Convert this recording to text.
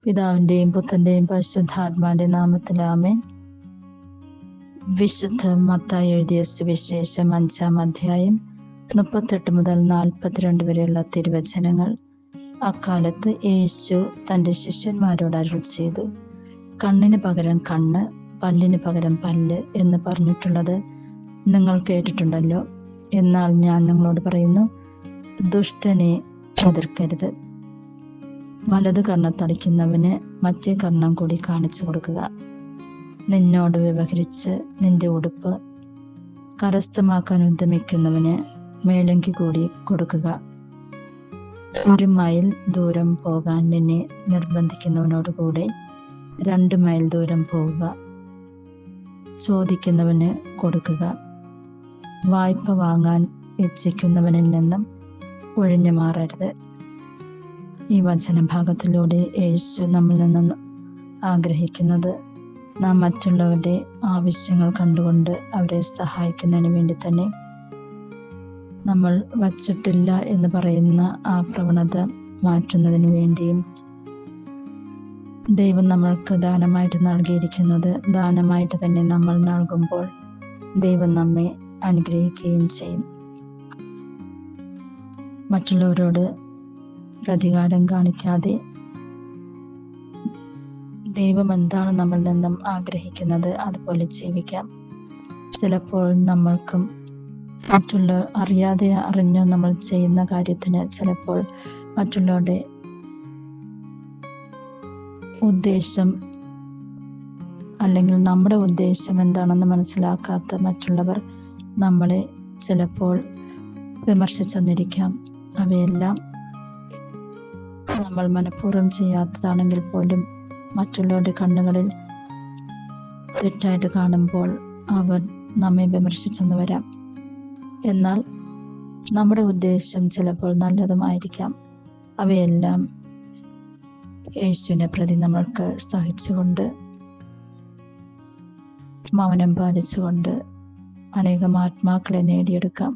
പിതാവിന്റെയും പുത്രന്റെയും പരിശുദ്ധാത്മാവിന്റെ നാമത്തിൽ ആമേൻ. വിശുദ്ധ മത്തായി എഴുതിയ സുവിശേഷം 5-ാം അധ്യായം 38 മുതൽ 42 വരെയുള്ള തിരുവചനങ്ങൾ. അക്കാലത്ത് യേശു തന്റെ ശിഷ്യന്മാരോട് അരുൾ ചെയ്തു, കണ്ണിന് പകരം കണ്ണ്, പല്ലിന് പകരം പല്ല് എന്ന് പറഞ്ഞിട്ടുള്ളത് നിങ്ങൾ കേട്ടിട്ടുണ്ടല്ലോ. എന്നാൽ ഞാൻ നിങ്ങളോട് പറയുന്നു, ദുഷ്ടനെ എതിർക്കരുത്. വലത് കർണത്തടിക്കുന്നവന് മറ്റേ കർണം കൂടി കാണിച്ചു കൊടുക്കുക. നിന്നോട് വ്യവഹരിച്ച് നിന്റെ ഉടുപ്പ് കരസ്ഥമാക്കാൻ ഉദ്യമിക്കുന്നവന് മേലങ്കി കൂടി കൊടുക്കുക. 1 മൈൽ ദൂരം പോകാൻ നിന്നെ നിർബന്ധിക്കുന്നവനോടുകൂടെ 2 മൈൽ ദൂരം പോവുക. ചോദിക്കുന്നവന് കൊടുക്കുക. വായ്പ വാങ്ങാൻ ഇച്ഛിക്കുന്നവനിൽ നിന്നും ഒഴിഞ്ഞു മാറരുത്. ഈ വചനഭാഗത്തിലൂടെ യേശു നമ്മിൽ നിന്ന് ആഗ്രഹിക്കുന്നത് നാം മറ്റുള്ളവരുടെ ആവശ്യങ്ങൾ കണ്ടുകൊണ്ട് അവരെ സഹായിക്കുന്നതിന് വേണ്ടി തന്നെ നമ്മൾ വച്ചിട്ടില്ല എന്ന് പറയുന്ന ആ പ്രവണത മാറ്റുന്നതിന് വേണ്ടിയും ദൈവം നമ്മൾക്ക് ദാനമായിട്ട് നൽകിയിരിക്കുന്നത് ദാനമായിട്ട് തന്നെ നമ്മൾ നൽകുമ്പോൾ ദൈവം നമ്മെ അനുഗ്രഹിക്കുകയും ചെയ്യും. മറ്റുള്ളവരോട് പ്രതികാരം കാണിക്കാതെ ദൈവം എന്താണ് നമ്മളിൽ നിന്നും ആഗ്രഹിക്കുന്നത് അതുപോലെ ജീവിക്കാം. ചിലപ്പോൾ നമ്മൾക്കും മറ്റുള്ളവർ അറിയാതെ അറിഞ്ഞോ നമ്മൾ ചെയ്യുന്ന കാര്യത്തിന് ചിലപ്പോൾ മറ്റുള്ളവരുടെ ഉദ്ദേശം അല്ലെങ്കിൽ നമ്മുടെ ഉദ്ദേശം എന്താണെന്ന് മനസ്സിലാക്കാത്ത മറ്റുള്ളവർ നമ്മളെ ചിലപ്പോൾ വിമർശിച്ചെന്നിരിക്കാം. അവയെല്ലാം നമ്മൾ മനഃപൂർവ്വം ചെയ്യാത്തതാണെങ്കിൽ പോലും മറ്റുള്ളവരുടെ കണ്ണുകളിൽ തെറ്റായിട്ട് കാണുമ്പോൾ അവർ നമ്മെ വിമർശിച്ചെന്ന് വരാം. എന്നാൽ നമ്മുടെ ഉദ്ദേശം ചിലപ്പോൾ നല്ലതുമായിരിക്കാം. അവയെല്ലാം യേശുവിനെ പ്രതി നമ്മൾക്ക് സഹിച്ചുകൊണ്ട് മൗനം പാലിച്ചുകൊണ്ട് അനേകം ആത്മാക്കളെ നേടിയെടുക്കാം.